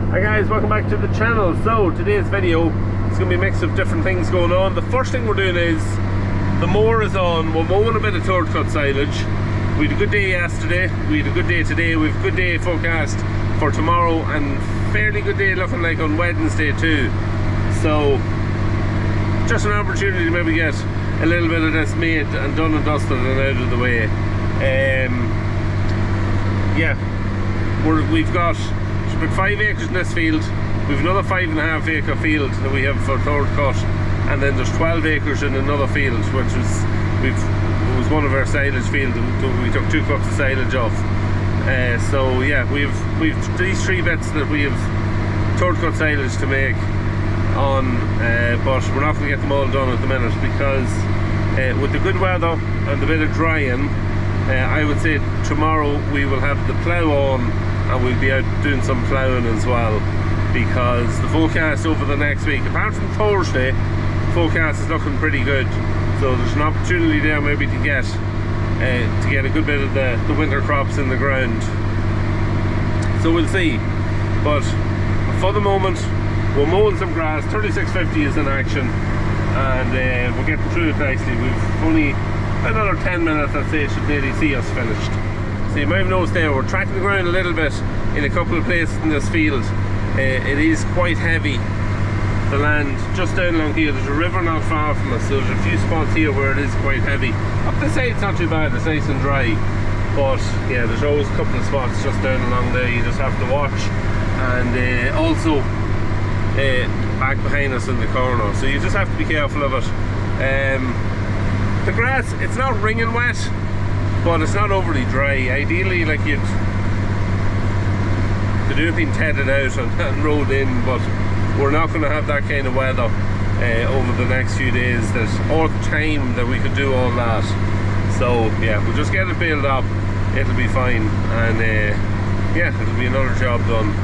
Hi guys, welcome back to the channel. So today's video is going to be a mix of different things going on. The first thing we're doing is the mower is on. We're mowing a bit of third cut silage. We had a good day yesterday, we had a good day today, we have a good day forecast for tomorrow and fairly good day looking like on Wednesday too. So just an opportunity to maybe get a little bit of this made and done and dusted and out of the way. Yeah, we've got about 5 acres in this field. We've another 5.5 acre field that we have for third cut, and then there's 12 acres in another field, which was it was one of our silage fields. We took 2 cups of silage off. So yeah, we've these 3 bits that we have third cut silage to make on, but we're not going to get them all done at the minute because with the good weather and the bit of drying, I would say tomorrow we will have the plough on and we'll be out doing some ploughing as well, because the forecast over the next week, apart from Thursday, the forecast is looking pretty good. So there's an opportunity there maybe to get a good bit of the winter crops in the ground. So we'll see. But for the moment, we're mowing some grass. 3650 is in action, and we're getting through it nicely. We've only another 10 minutes, I'd say, should nearly see us finished. So you might have noticed there, we're tracking the ground a little bit in a couple of places in this field. It is quite heavy, the land just down along here. There's a river not far from us, so there's a few spots here where it is quite heavy. Up the side it's not too bad, it's nice and dry, but yeah, there's always a couple of spots just down along there you just have to watch. And also back behind us in the corner, so you just have to be careful of it. The grass, it's not wringing wet, but it's not overly dry. Ideally, like the do have been tedded out and rolled in, but we're not going to have that kind of weather over the next few days, or the time that we could do all that. So yeah, we'll just get it built up, it'll be fine, and yeah, it'll be another job done.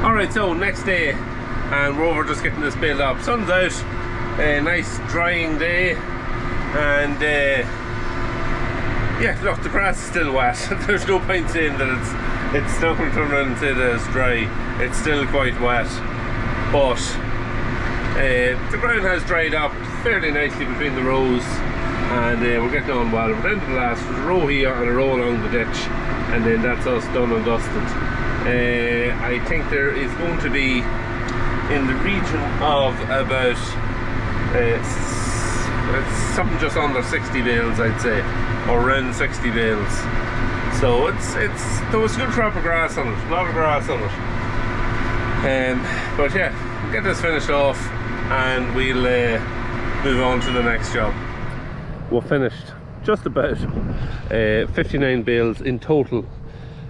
Alright, so next day, and we're over just getting this built up. Sun's out, a nice drying day, and yeah, look, the grass is still wet. There's no point saying that it's not going to turn around and say that it's dry. It's still quite wet, but the ground has dried up fairly nicely between the rows, and we're getting on well. We're down to the last. There's a row here and a row along the ditch, and then that's us done and dusted. I think there is going to be in the region of about something just under 60 bales, I'd say, or around 60 bales. So there was a good crop of grass on it, a lot of grass on it. But yeah, we'll get this finished off and we'll move on to the next job. We're finished just about 59 bales in total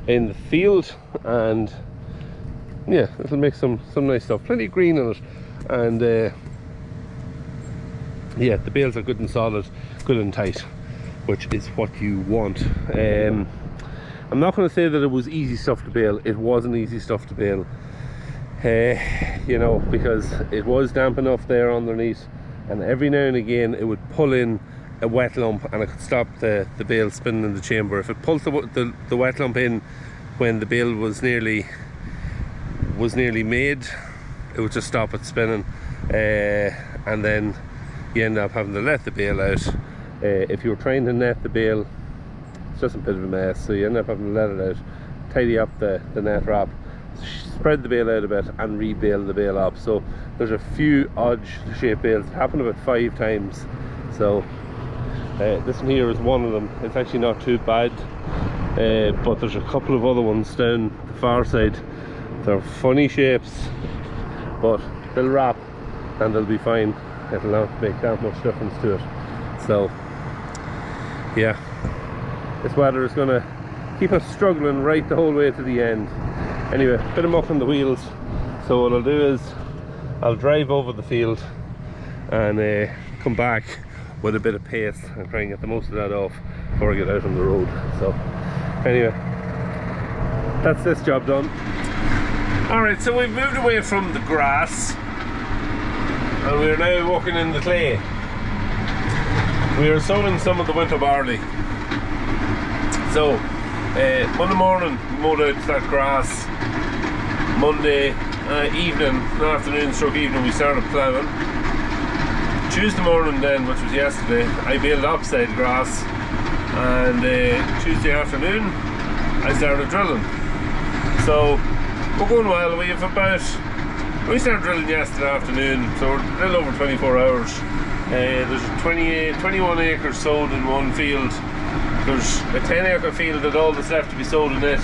in the field, and yeah, it'll make some nice stuff, plenty of green in it, and yeah, the bales are good and solid, good and tight, which is what you want. I'm not going to say that it was easy stuff to bale. It wasn't easy stuff to bale, you know, because it was damp enough there underneath, and every now and again it would pull in a wet lump and it could stop the bale spinning in the chamber. If it pulled the wet lump in when the bale was nearly made, it would just stop it spinning, and then you end up having to let the bale out. If you were trying to net the bale, it's just a bit of a mess, so you end up having to let it out, tidy up the net wrap, spread the bale out a bit and re-bale the bale up. So there's a few odd shaped bales. It happened about 5 times, so this one here is one of them. It's actually not too bad, but there's a couple of other ones down the far side. They're funny shapes, but they'll wrap and they'll be fine. It'll not make that much difference to it. So yeah, this weather is going to keep us struggling right the whole way to the end. Anyway, bit of muck on the wheels, so what I'll do is I'll drive over the field and come back with a bit of pace and try and get the most of that off before I get out on the road. So anyway, that's this job done. Alright, so we've moved away from the grass and we're now walking in the clay. We are sowing some of the winter barley. So Monday morning we mowed out that grass. Monday afternoon stroke evening we started ploughing. Tuesday morning then, which was yesterday, I baled upside grass, and Tuesday afternoon I started drilling. So we're going well. We started drilling yesterday afternoon, so we're a little over 24 hours. There's 21 acres sowed in one field. There's a 10 acre field that all that's left to be sowed in it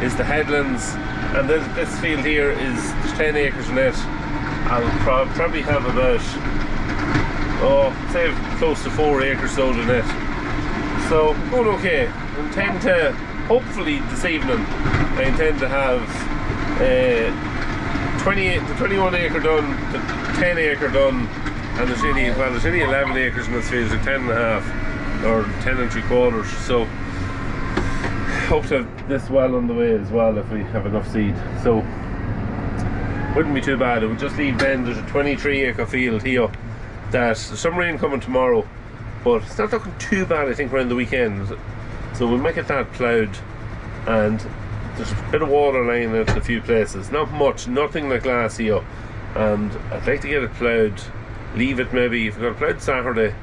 is the headlands, and this field here is 10 acres in it. I'll probably have about, say close to 4 acres sowed in it. So going okay. I intend to, hopefully this evening, I intend to have the 21 acre done, the 10 acre done, and there's only 11 acres in this field, so 10 and a half or 10 and 3/4. So hope to have this well on the way as well if we have enough seed. So wouldn't be too bad. It would just leave then. There's a 23 acre field here that there's some rain coming tomorrow, but it's not looking too bad I think around the weekend. So we'll make it that ploughed, and there's a bit of water lying at a few places. Not much, nothing like last year. And I'd like to get it ploughed, leave it maybe, if we've got it ploughed Saturday,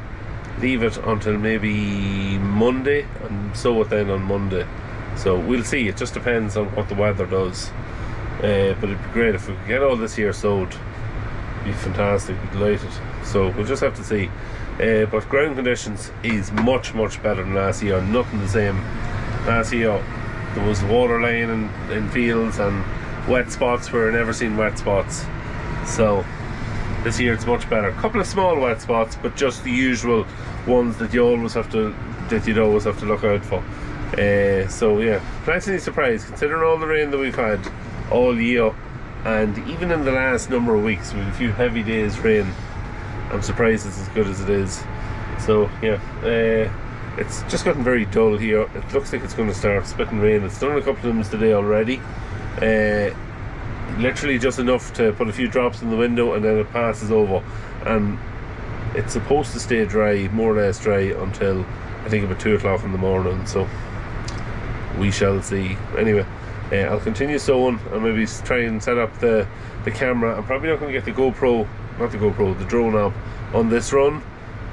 leave it until maybe Monday and sow it then on Monday. So we'll see, it just depends on what the weather does. But it'd be great if we could get all this here sowed. It'd be fantastic, we'd be delighted. So we'll just have to see. But ground conditions is much better than last year. Nothing the same. Last year there was water lying in fields and wet spots where I never seen wet spots. So this year it's much better. A couple of small wet spots, but just the usual ones that you'd always have to look out for. So yeah, pleasantly surprised considering all the rain that we've had all year, and even in the last number of weeks with a few heavy days rain. I'm surprised it's as good as it is. So yeah, it's just gotten very dull here. It looks like it's going to start spitting rain. It's done a couple of them today already. Literally just enough to put a few drops in the window, and then it passes over. And it's supposed to stay dry, more or less dry, until I think about 2 o'clock in the morning. So we shall see. Anyway, I'll continue sowing and maybe try and set up the camera. I'm probably not going to get the drone up on this run,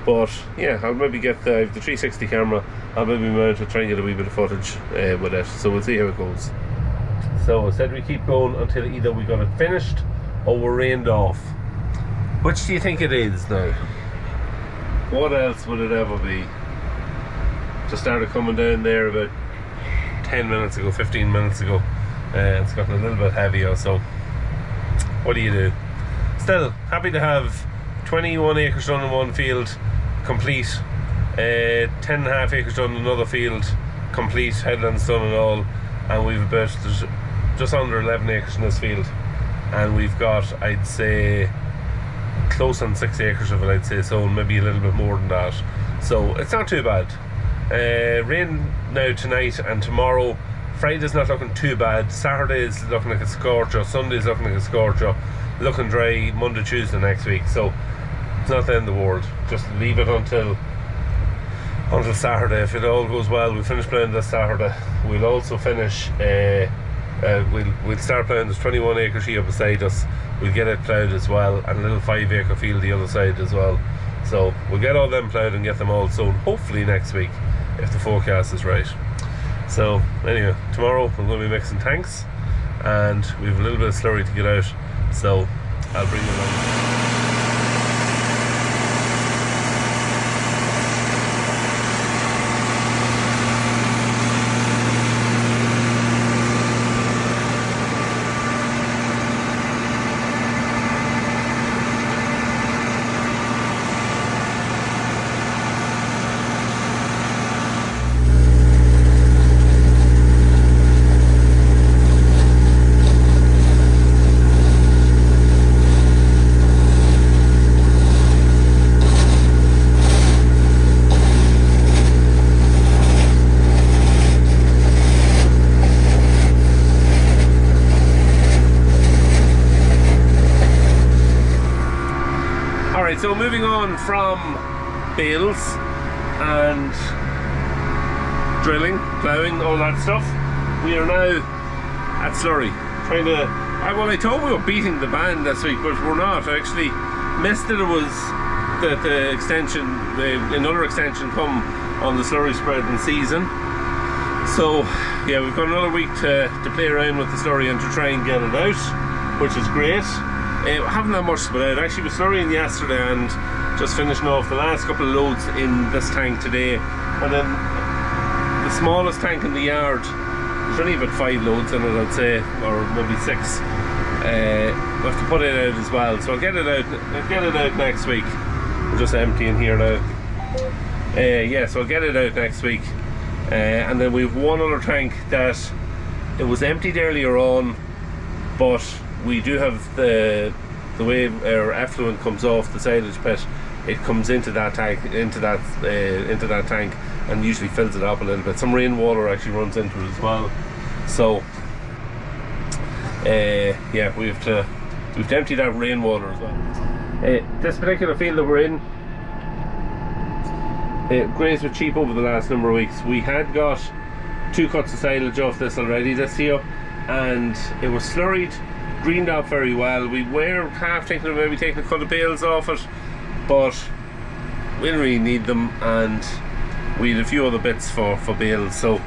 but yeah, I'll maybe get the 360 camera. I'll maybe mount to try and get a wee bit of footage with it, so we'll see how it goes. So I said we keep going until either we got it finished or we're rained off. Which do you think it is now? What else would it ever be? Just started coming down there about 10 minutes ago, 15 minutes ago. It's gotten a little bit heavier, so what do you do? Still happy to have 21 acres done in one field complete, 10.5 acres done in another field complete, headlands done and all, and we've about, there's just under 11 acres in this field, and we've got, I'd say, close on 6 acres of it, I'd say, so maybe a little bit more than that. So it's not too bad. Rain now tonight and tomorrow. Friday's not looking too bad. Saturday is looking like a scorcher. Sunday's looking like a scorcher. Looking dry Monday, Tuesday next week. So it's not the end of the world. Just leave it until Saturday. If it all goes well, we'll finish ploughing this Saturday. We'll also finish. We'll start ploughing. There's 21 acres here beside us. We'll get it ploughed as well, and a little 5 acre field the other side as well. So we'll get all them ploughed and get them all sown hopefully next week, if the forecast is right. So anyway, tomorrow we're going to be mixing tanks, and we have a little bit of slurry to get out, so I'll bring you along. Right, so moving on from bales and drilling, ploughing, all that stuff, we are now at Slurry, trying to, well, I thought we were beating the band this week, but we're not. I actually missed that it was the extension, another extension come on the Slurry spread in season. So yeah, we've got another week to play around with the Slurry and to try and get it out, which is great. I haven't that much to put out. Actually, was slurrying yesterday and just finishing off the last couple of loads in this tank today. And then the smallest tank in the yard, there's only about 5 loads in it, I'd say, or maybe 6. We'll have to put it out as well. So I'll get it out next week. I'm just emptying here now. Yeah, so I'll get it out next week. And then we've one other tank that it was emptied earlier on, but we do have the way our effluent comes off the silage pit, it comes into that tank, into that tank, and usually fills it up a little bit. Some rainwater actually runs into it as well. So yeah, we've to empty that rainwater as well. This particular field that we're in, graze were cheap over the last number of weeks. We had got 2 cuts of silage off this already this year, and it was slurried, greened up very well. We were half thinking of maybe taking a cut of bales off it, but we didn't really need them, and we had a few other bits for bales, so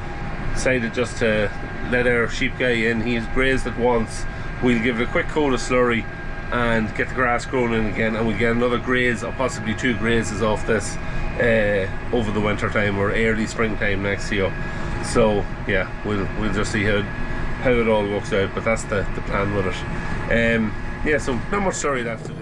decided just to let our sheep guy in. He's grazed it once. We'll give it a quick coat of slurry and get the grass growing in again, and we'll get another graze or possibly 2 grazes off this over the winter time or early springtime next year. So yeah, we'll just see how it all works out, but that's the plan with it. Yeah, so not much slurry left to do.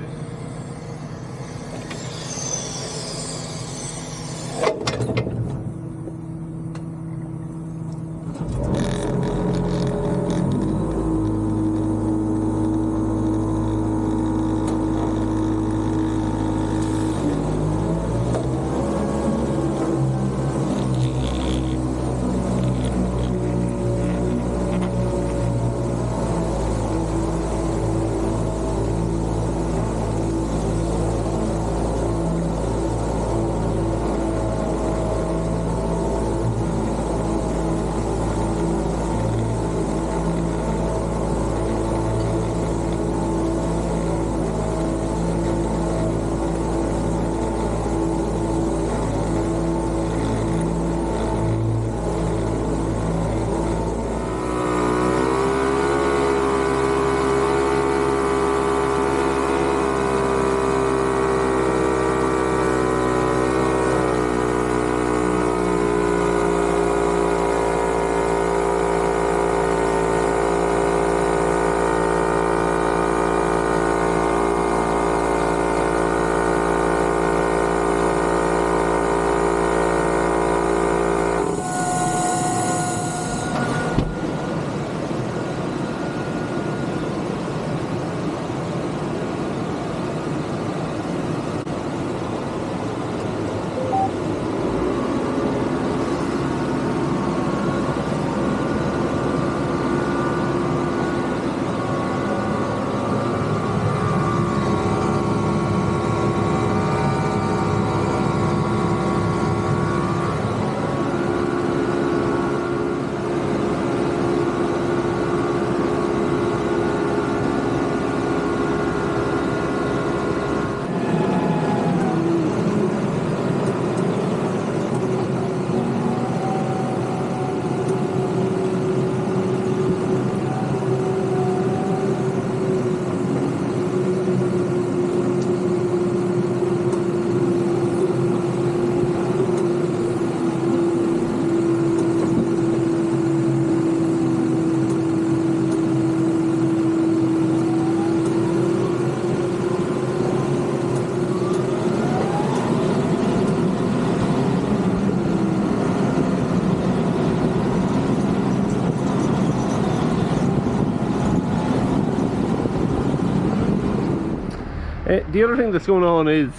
The other thing that's going on is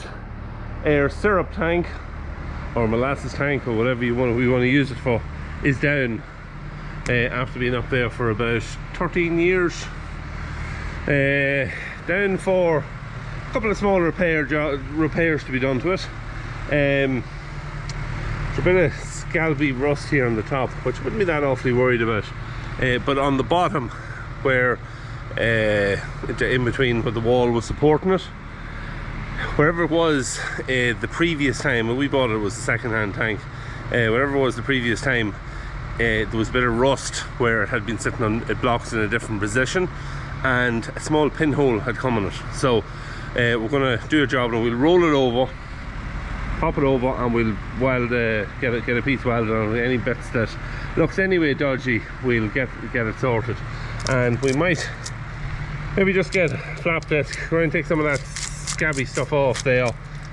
our syrup tank or molasses tank or whatever we want to use it for is down after being up there for about 13 years. Down for a couple of small repairs to be done to it. There's a bit of scalpy rust here on the top, which I wouldn't be that awfully worried about, but on the bottom where in between where the wall was supporting it, wherever it was the previous time when we bought it, was a second-hand tank. Wherever it was the previous time, there was a bit of rust where it had been sitting on blocks in a different position, and a small pinhole had come on it. So we're going to do a job and we'll roll it over, pop it over, and we'll weld get a piece welded on it. Any bits that looks anyway dodgy, we'll get it sorted. And we might maybe just get flap disc, try and take some of that scabby stuff off there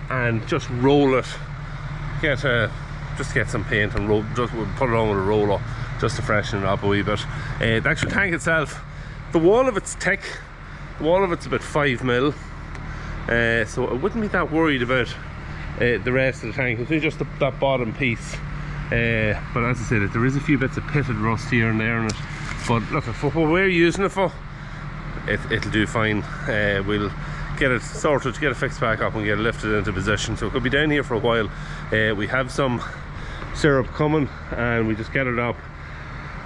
and just roll it, just get some paint and we'll put it on with a roller just to freshen it up a wee bit. The actual tank itself, the wall of it's thick, the wall of it's about 5 mil, so I wouldn't be that worried about the rest of the tank. It's just that bottom piece, but as I said, there is a few bits of pitted rust here and there in it, but look, for what we're using it for, it'll do fine. We'll get it sorted, get it fixed back up and get it lifted into position, so it could be down here for a while. We have some syrup coming and we just get it up,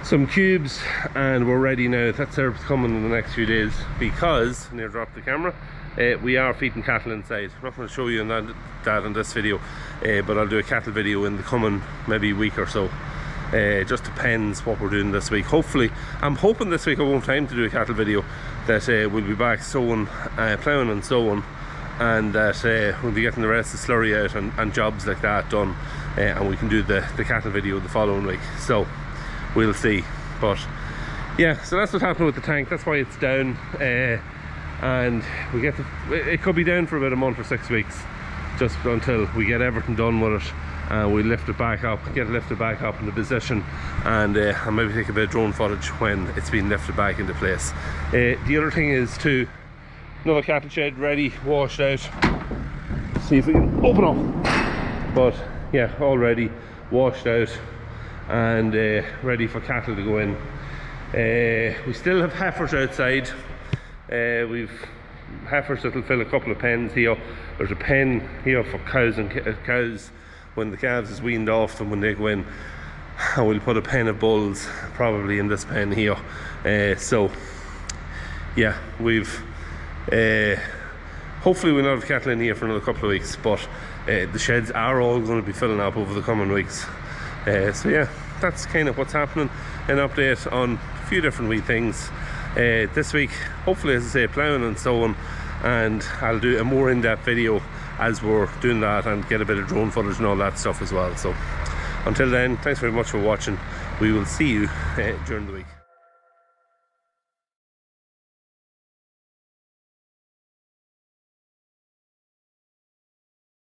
some cubes, and we're ready now. That syrup's coming in the next few days because, near dropped the camera, we are feeding cattle inside. I'm not going to show you that in this video, but I'll do a cattle video in the coming maybe week or so. It just depends what we're doing this week. Hopefully, I'm hoping this week I won't have time to do a cattle video, that we'll be back sowing, ploughing and sowing, and that we'll be getting the rest of the slurry out and jobs like that done, and we can do the cattle video the following week. So we'll see. But yeah, so that's what's happening with the tank. That's why it's down, and it could be down for about a month or 6 weeks, just until we get everything done with it. We lift it back up, get it lifted back up into position, and maybe take a bit of drone footage when it's been lifted back into place. The other thing is another cattle shed ready, washed out. See if we can open up. But yeah, all ready, washed out, and ready for cattle to go in. We still have heifers outside. We've heifers that'll fill a couple of pens here. There's a pen here for cows and cows when the calves is weaned off them when they go in, and we'll put a pen of bulls probably in this pen here. So yeah, we've hopefully we'll not have cattle in here for another couple of weeks, but the sheds are all going to be filling up over the coming weeks. So yeah, that's kind of what's happening. An update on a few different wee things this week. Hopefully, as I say, ploughing and sowing, and I'll do a more in-depth video as we're doing that and get a bit of drone footage and all that stuff as well. So until then, thanks very much for watching. We will see you during the week.